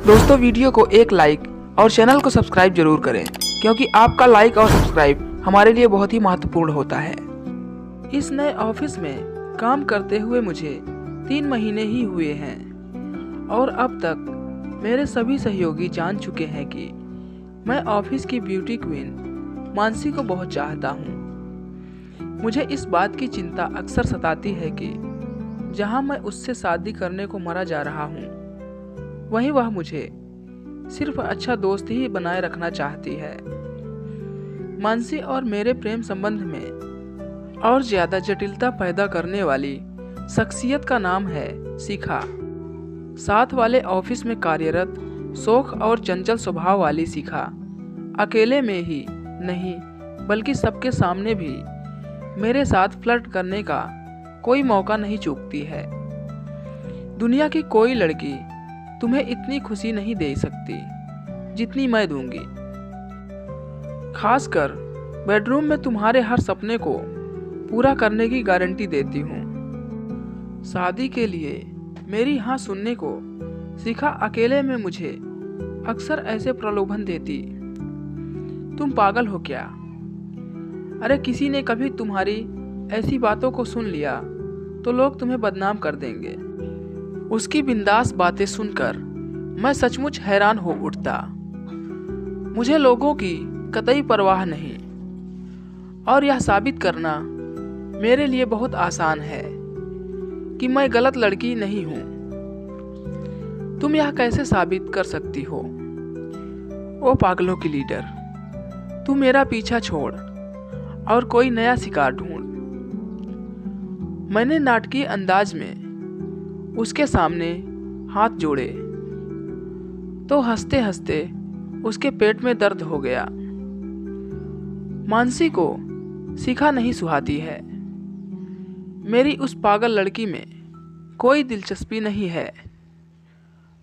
दोस्तों वीडियो को एक लाइक और चैनल को सब्सक्राइब जरूर करें, क्योंकि आपका लाइक और सब्सक्राइब हमारे लिए बहुत ही महत्वपूर्ण होता है। इस नए ऑफिस में काम करते हुए मुझे 3 महीने ही हुए हैं और अब तक मेरे सभी सहयोगी जान चुके हैं कि मैं ऑफिस की ब्यूटी क्वीन मानसी को बहुत चाहता हूँ। मुझे इस बात की चिंता अक्सर सताती है कि जहाँ मैं उससे शादी करने को मरा जा रहा हूँ, वहीं वह मुझे सिर्फ अच्छा दोस्त ही बनाए रखना चाहती है। मानसी और मेरे प्रेम संबंध में और ज्यादा जटिलता पैदा करने वाली शख्सियत का नाम है शिखा। साथ वाले ऑफिस में कार्यरत शौक और चंचल स्वभाव वाली शिखा अकेले में ही नहीं बल्कि सबके सामने भी मेरे साथ फ्लर्ट करने का कोई मौका नहीं चूकती है। दुनिया की कोई लड़की तुम्हें इतनी खुशी नहीं दे सकती जितनी मैं दूंगी। खासकर बेडरूम में तुम्हारे हर सपने को पूरा करने की गारंटी देती हूँ। शादी के लिए मेरी हाँ सुनने को शिखा अकेले में मुझे अक्सर ऐसे प्रलोभन देती। तुम पागल हो क्या? अरे किसी ने कभी तुम्हारी ऐसी बातों को सुन लिया तो लोग तुम्हें बदनाम कर देंगे। उसकी बिंदास बातें सुनकर मैं सचमुच हैरान हो उठता। मुझे लोगों की कतई परवाह नहीं और यह साबित करना मेरे लिए बहुत आसान है कि मैं गलत लड़की नहीं हूं। तुम यह कैसे साबित कर सकती हो? ओ पागलों की लीडर, तू मेरा पीछा छोड़ और कोई नया शिकार ढूंढ। मैंने नाटकीय अंदाज में उसके सामने हाथ जोड़े तो हंसते हंसते उसके पेट में दर्द हो गया। मानसी को शिखा नहीं सुहाती है। मेरी उस पागल लड़की में कोई दिलचस्पी नहीं है।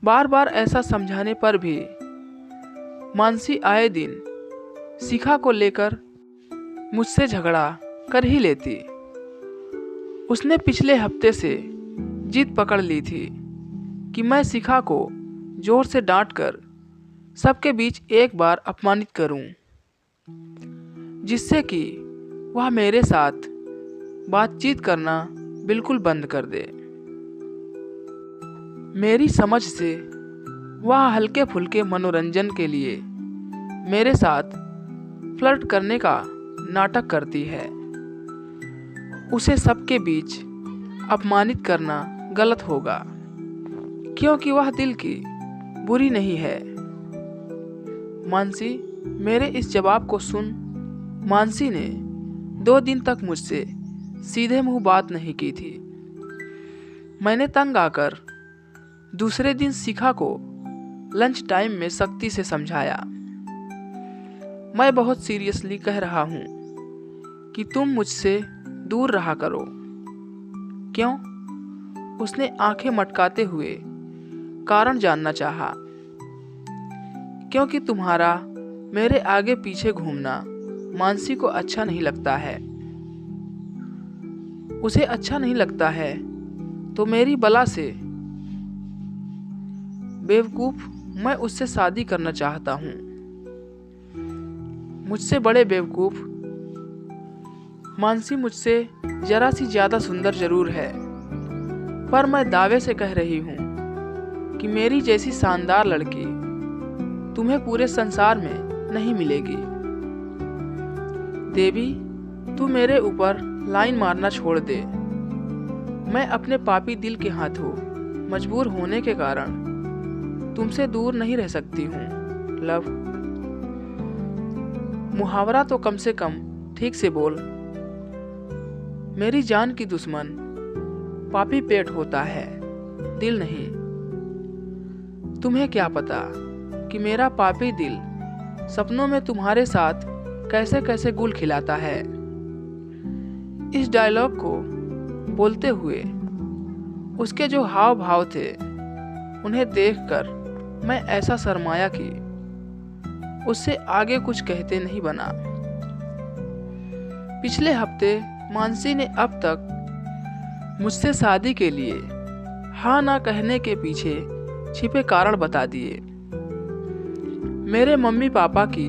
बार बार ऐसा समझाने पर भी मानसी आए दिन शिखा को लेकर मुझसे झगड़ा कर ही लेती। उसने पिछले हफ्ते से जिद पकड़ ली थी कि मैं शिखा को जोर से डांट कर सबके बीच एक बार अपमानित करूं, जिससे कि वह मेरे साथ बातचीत करना बिल्कुल बंद कर दे। मेरी समझ से वह हल्के फुल्के मनोरंजन के लिए मेरे साथ फ्लर्ट करने का नाटक करती है। उसे सबके बीच अपमानित करना गलत होगा, क्योंकि वह दिल की बुरी नहीं है। मानसी, मेरे इस जवाब को सुन। मानसी ने 2 दिन तक मुझसे सीधे मुंह बात नहीं की थी। मैंने तंग आकर दूसरे दिन शिखा को लंच टाइम में सख्ती से समझाया। मैं बहुत सीरियसली कह रहा हूँ कि तुम मुझसे दूर रहा करो। क्यों? उसने आंखें मटकाते हुए कारण जानना चाहा। क्योंकि तुम्हारा मेरे आगे पीछे घूमना मानसी को अच्छा नहीं लगता है। उसे अच्छा नहीं लगता है तो मेरी बला से बेवकूफ मैं उससे शादी करना चाहता हूँ। मुझसे बड़े बेवकूफ। मानसी मुझसे जरा सी ज्यादा सुंदर जरूर है, पर मैं दावे से कह रही हूँ कि मेरी जैसी शानदार लड़की तुम्हें पूरे संसार में नहीं मिलेगी। देवी, तू मेरे ऊपर लाइन मारना छोड़ दे। मैं अपने पापी दिल के हाथों मजबूर होने के कारण तुमसे दूर नहीं रह सकती हूँ। लव, मुहावरा तो कम से कम ठीक से बोल। मेरी जान की दुश्मन पापी पेट होता है, दिल नहीं। तुम्हें क्या पता कि मेरा पापी दिल सपनों में तुम्हारे साथ कैसे कैसे गुल खिलाता है। इस डायलॉग को बोलते हुए उसके जो हाव भाव थे, उन्हें देखकर मैं ऐसा शर्माया कि उससे आगे कुछ कहते नहीं बना। पिछले हफ्ते मानसी ने अब तक मुझसे शादी के लिए हाँ ना कहने के पीछे छिपे कारण बता दिए। मेरे मम्मी पापा की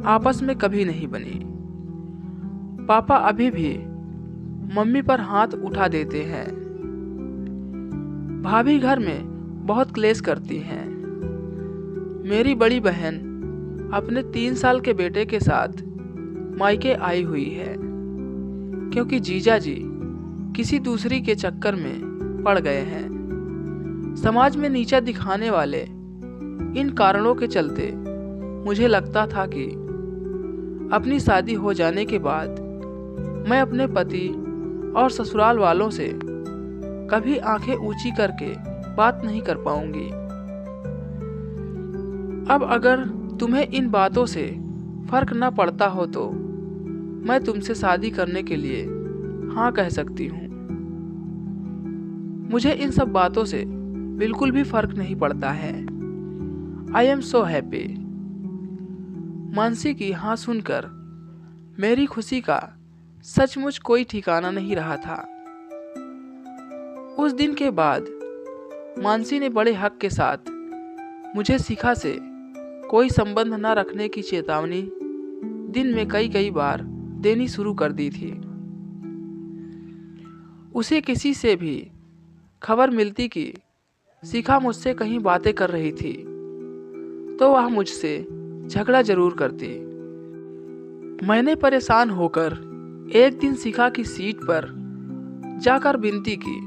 आपस में कभी नहीं बनी। पापा अभी भी मम्मी पर हाथ उठा देते हैं। भाभी घर में बहुत क्लेश करती हैं। मेरी बड़ी बहन अपने 3 साल के बेटे के साथ मायके आई हुई है, क्योंकि जीजा जी किसी दूसरी के चक्कर में पड़ गए हैं। समाज में नीचा दिखाने वाले इन कारणों के चलते मुझे लगता था कि अपनी शादी हो जाने के बाद मैं अपने पति और ससुराल वालों से कभी आंखें ऊंची करके बात नहीं कर पाऊंगी। अब अगर तुम्हें इन बातों से फर्क न पड़ता हो तो मैं तुमसे शादी करने के लिए हाँ कह सकती हूँ। मुझे इन सब बातों से बिल्कुल भी फर्क नहीं पड़ता है। I am so happy. Mansi की हाँ सुनकर मेरी खुशी का सचमुच कोई ठिकाना नहीं रहा था। उस दिन के बाद मानसी ने बड़े हक के साथ मुझे शिखा से कोई संबंध न रखने की चेतावनी दिन में कई बार देनी शुरू कर दी थी। उसे किसी से भी खबर मिलती कि शिखा मुझसे कहीं बातें कर रही थी तो वह मुझसे झगड़ा जरूर करती। मैंने परेशान होकर एक दिन शिखा की सीट पर जाकर विनती की।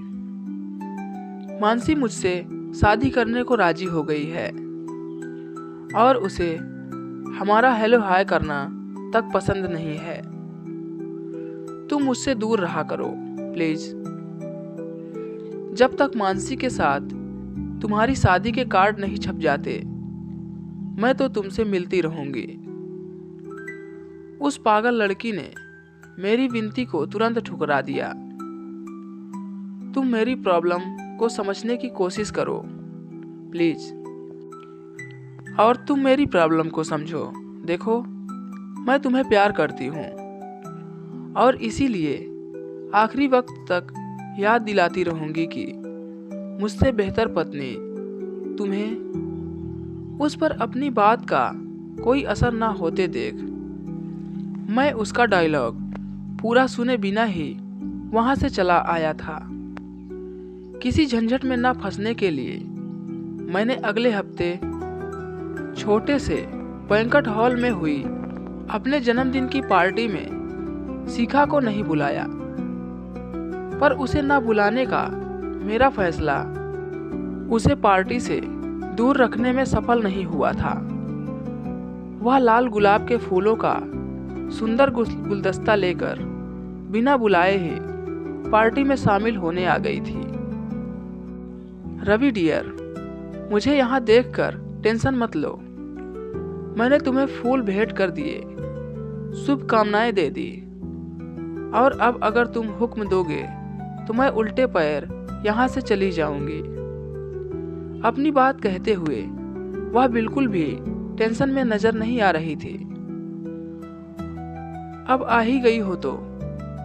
मानसी मुझसे शादी करने को राजी हो गई है और उसे हमारा हेलो हाय करना तक पसंद नहीं है। तुम मुझसे दूर रहा करो प्लीज। जब तक मानसी के साथ तुम्हारी शादी के कार्ड नहीं छप जाते मैं तो तुमसे मिलती रहूंगी। उस पागल लड़की ने मेरी विनती को तुरंत ठुकरा दिया। तुम मेरी प्रॉब्लम को समझने की कोशिश करो प्लीज, और तुम मेरी प्रॉब्लम को समझो। देखो मैं तुम्हें प्यार करती हूँ और इसीलिए आखिरी वक्त तक याद दिलाती रहूंगी कि मुझसे बेहतर पत्नी तुम्हें उस पर अपनी बात का कोई असर ना होते देख मैं उसका डायलॉग पूरा सुने बिना ही वहां से चला आया था। किसी झंझट में ना फंसने के लिए मैंने अगले हफ्ते छोटे से बैंक्वेट हॉल में हुई अपने जन्मदिन की पार्टी में शिखा को नहीं बुलाया, पर उसे ना बुलाने का मेरा फैसला उसे पार्टी से दूर रखने में सफल नहीं हुआ था। वह लाल गुलाब के फूलों का सुंदर गुलदस्ता लेकर बिना बुलाए ही पार्टी में शामिल होने आ गई थी। रवि डियर, मुझे यहाँ देखकर टेंशन मत लो। मैंने तुम्हें फूल भेंट कर दिए, शुभकामनाएं दे दी, और अब अगर तुम हुक्म दोगे तो मैं उल्टे पैर यहाँ से चली जाऊंगी। अपनी बात कहते हुए वह बिल्कुल भी टेंशन में नजर नहीं आ रही थी। अब आ ही गई हो तो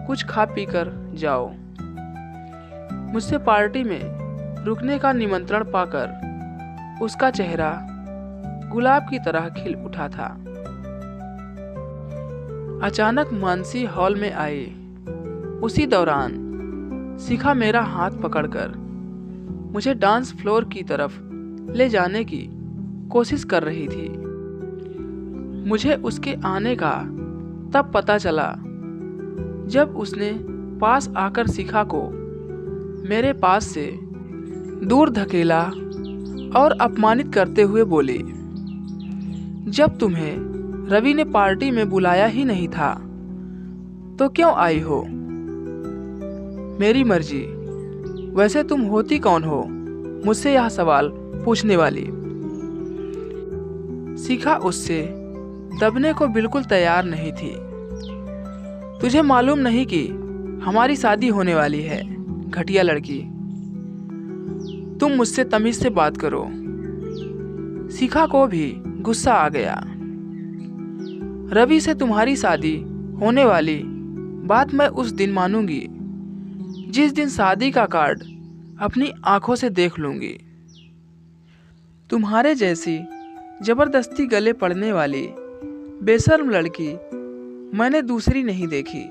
कुछ खा पी कर जाओ। मुझसे पार्टी में रुकने का निमंत्रण पाकर उसका चेहरा गुलाब की तरह खिल उठा था। अचानक मानसी हॉल में आई। उसी दौरान शिखा मेरा हाथ पकड़कर मुझे डांस फ्लोर की तरफ ले जाने की कोशिश कर रही थी। मुझे उसके आने का तब पता चला जब उसने पास आकर शिखा को मेरे पास से दूर धकेला और अपमानित करते हुए बोली, जब तुम्हें रवि ने पार्टी में बुलाया ही नहीं था तो क्यों आई हो? मेरी मर्जी। वैसे तुम होती कौन हो मुझसे यह सवाल पूछने वाली? शिखा उससे दबने को बिल्कुल तैयार नहीं थी। तुझे मालूम नहीं कि हमारी शादी होने वाली है, घटिया लड़की। तुम मुझसे तमीज से बात करो। शिखा को भी गुस्सा आ गया। रवि से तुम्हारी शादी होने वाली बात मैं उस दिन मानूंगी जिस दिन शादी का कार्ड अपनी आंखों से देख लूंगी। तुम्हारे जैसी जबरदस्ती गले पड़ने वाली बेशर्म लड़की मैंने दूसरी नहीं देखी।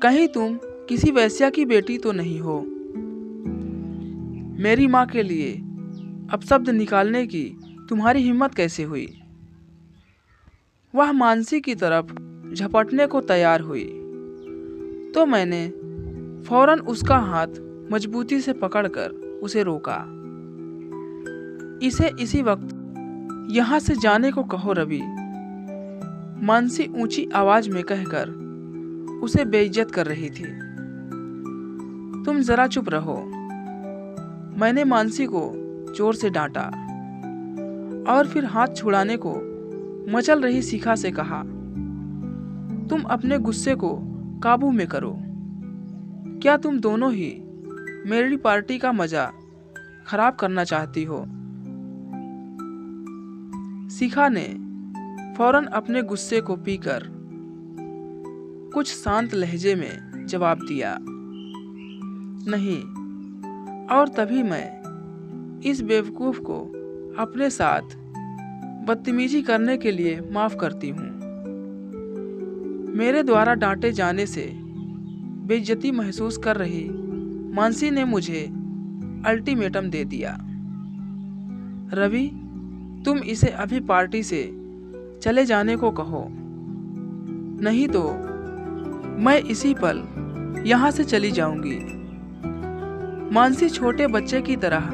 कहीं तुम किसी वेश्या की बेटी तो नहीं हो? मेरी माँ के लिए अपशब्द निकालने की तुम्हारी हिम्मत कैसे हुई? वह मानसी की तरफ झपटने को तैयार हुई तो मैंने फौरन उसका हाथ मजबूती से पकड़कर उसे रोका। इसे इसी वक्त यहाँ से जाने को कहो रवि, मानसी ऊंची आवाज में कहकर उसे बेइज्जत कर रही थी। तुम जरा चुप रहो, मैंने मानसी को जोर से डांटा और फिर हाथ छुड़ाने को मचल रही शिखा से कहा, तुम अपने गुस्से को काबू में करो। क्या तुम दोनों ही मेरी पार्टी का मजा खराब करना चाहती हो? शिखा ने फौरन अपने गुस्से को पीकर कुछ शांत लहजे में जवाब दिया, नहीं। और तभी मैं इस बेवकूफ को अपने साथ बदतमीजी करने के लिए माफ करती हूँ। मेरे द्वारा डांटे जाने से बेइज्जती महसूस कर रही मानसी ने मुझे अल्टीमेटम दे दिया, रवि तुम इसे अभी पार्टी से चले जाने को कहो, नहीं तो मैं इसी पल यहाँ से चली जाऊंगी। मानसी छोटे बच्चे की तरह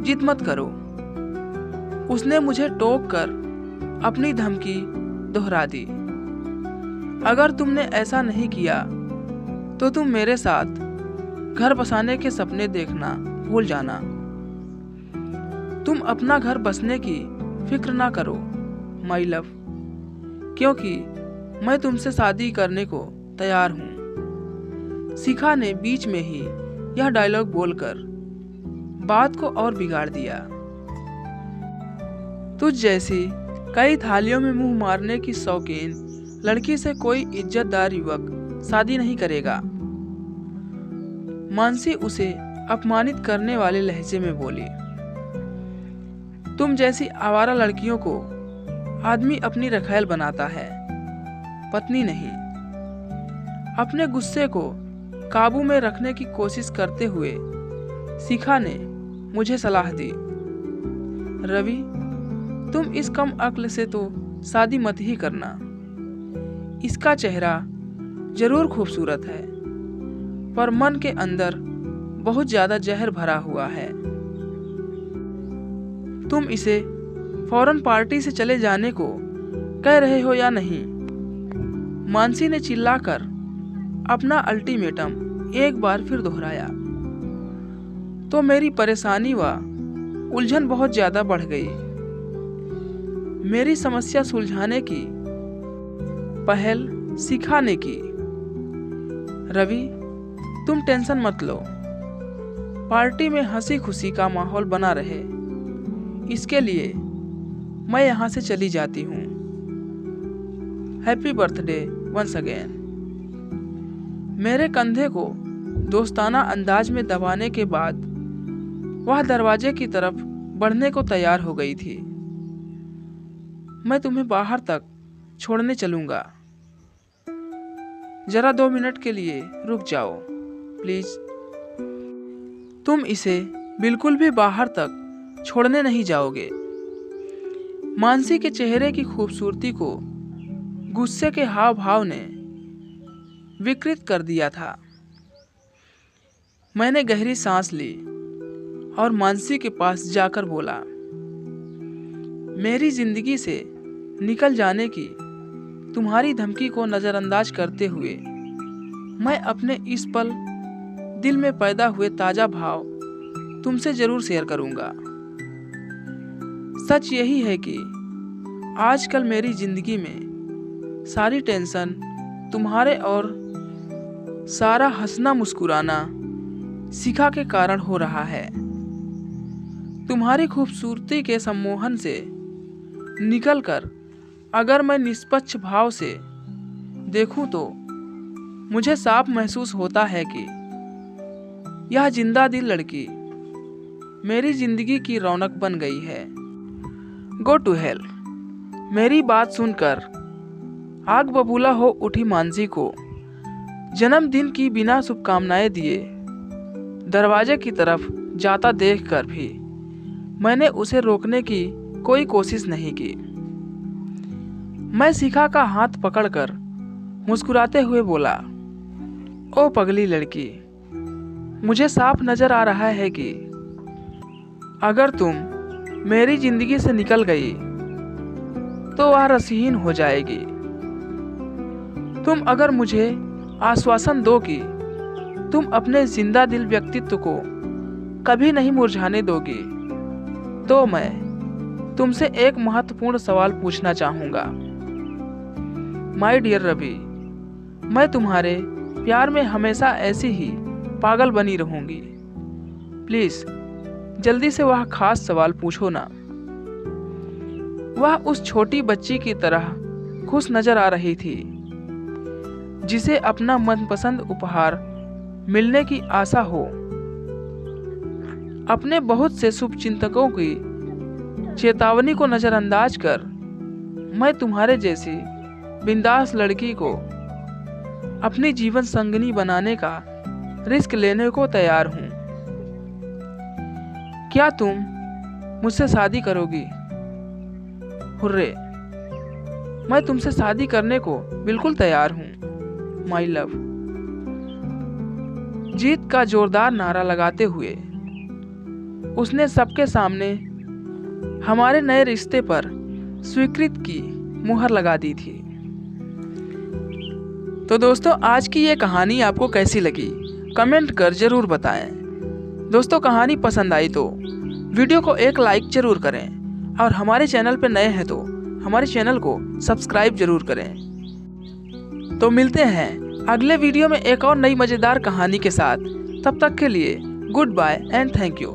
जिद मत करो। उसने मुझे टोक कर अपनी धमकी दोहरा दी। अगर तुमने ऐसा नहीं किया तो तुम मेरे साथ घर बसाने के सपने देखना भूल जाना। तुम अपना घर बसने की फिक्र ना करो माय लव, क्योंकि मैं तुमसे शादी करने को तैयार हूँ। शिखा ने बीच में ही यह डायलॉग बोलकर बात को और बिगाड़ दिया। तुझ जैसी कई थालियों में मुंह मारने की शौकीन लड़की से कोई इज्जतदार युवक शादी नहीं करेगा। मानसी उसे अपमानित करने वाले लहजे में बोली, तुम जैसी आवारा लड़कियों को आदमी अपनी रखैल बनाता है, पत्नी नहीं। अपने गुस्से को काबू में रखने की कोशिश करते हुए शिखा ने मुझे सलाह दी, रवि तुम इस कम अक्ल से तो शादी मत ही करना। इसका चेहरा जरूर खूबसूरत है, पर मन के अंदर बहुत ज्यादा जहर भरा हुआ है। तुम इसे फौरन पार्टी से चले जाने को कह रहे हो या नहीं? मानसी ने चिल्लाकर अपना अल्टीमेटम एक बार फिर दोहराया तो मेरी परेशानी व उलझन बहुत ज्यादा बढ़ गई। मेरी समस्या सुलझाने की पहल शिखा ने की। रवि तुम टेंशन मत लो, पार्टी में हंसी खुशी का माहौल बना रहे, इसके लिए मैं यहाँ से चली जाती हूँ। Happy birthday once again. मेरे कंधे को दोस्ताना अंदाज में दबाने के बाद वह दरवाजे की तरफ बढ़ने को तैयार हो गई थी। मैं तुम्हें बाहर तक छोड़ने चलूंगा, जरा 2 मिनट के लिए रुक जाओ प्लीज। तुम इसे बिल्कुल भी बाहर तक छोड़ने नहीं जाओगे। मानसी के चेहरे की खूबसूरती को गुस्से के हाव भाव ने विकृत कर दिया था। मैंने गहरी सांस ली और मानसी के पास जाकर बोला, मेरी जिंदगी से निकल जाने की तुम्हारी धमकी को नजरअंदाज करते हुए मैं अपने इस पल दिल में पैदा हुए ताजा भाव तुमसे जरूर शेयर करूंगा। सच यही है कि आजकल मेरी जिंदगी में सारी टेंशन तुम्हारे और सारा हंसना मुस्कुराना शिखा के कारण हो रहा है। तुम्हारी खूबसूरती के सम्मोहन से निकलकर अगर मैं निष्पक्ष भाव से देखूं तो मुझे साफ महसूस होता है कि यह जिंदा दिल लड़की मेरी जिंदगी की रौनक बन गई है। Go to hell. मेरी बात सुनकर आग बबूला हो उठी मानसी को जन्मदिन की बिना शुभकामनाएं दिए दरवाजे की तरफ जाता देखकर भी मैंने उसे रोकने की कोई कोशिश नहीं की। मैं शिखा का हाथ पकड़कर मुस्कुराते हुए बोला, ओ पगली लड़की, मुझे साफ नजर आ रहा है कि अगर तुम मेरी जिंदगी से निकल गई तो वह रसहीन हो जाएगी। तुम अगर मुझे आश्वासन दो कि तुम अपने जिंदा दिल व्यक्तित्व को कभी नहीं मुरझाने दोगी, तो मैं तुमसे एक महत्वपूर्ण सवाल पूछना चाहूंगा। माय डियर रवि, मैं तुम्हारे प्यार में हमेशा ऐसी ही पागल बनी रहूंगी। प्लीज जल्दी से वह खास सवाल पूछो ना। वह उस छोटी बच्ची की तरह खुश नजर आ रही थी जिसे अपना मनपसंद उपहार मिलने की आशा हो। अपने बहुत से शुभचिंतकों की चेतावनी को नजरअंदाज कर मैं तुम्हारे जैसी बिंदास लड़की को अपनी जीवन संगिनी बनाने का रिस्क लेने को तैयार हूं। क्या तुम मुझसे शादी करोगी? हुर्रे, मैं तुमसे शादी करने को बिल्कुल तैयार हूं माय लव। जीत का जोरदार नारा लगाते हुए उसने सबके सामने हमारे नए रिश्ते पर स्वीकृत की मुहर लगा दी थी। तो दोस्तों, आज की ये कहानी आपको कैसी लगी कमेंट कर जरूर बताएं। दोस्तों, कहानी पसंद आई तो वीडियो को एक लाइक जरूर करें और हमारे चैनल पर नए हैं तो हमारे चैनल को सब्सक्राइब जरूर करें। तो मिलते हैं अगले वीडियो में एक और नई मज़ेदार कहानी के साथ। तब तक के लिए goodbye and thank you.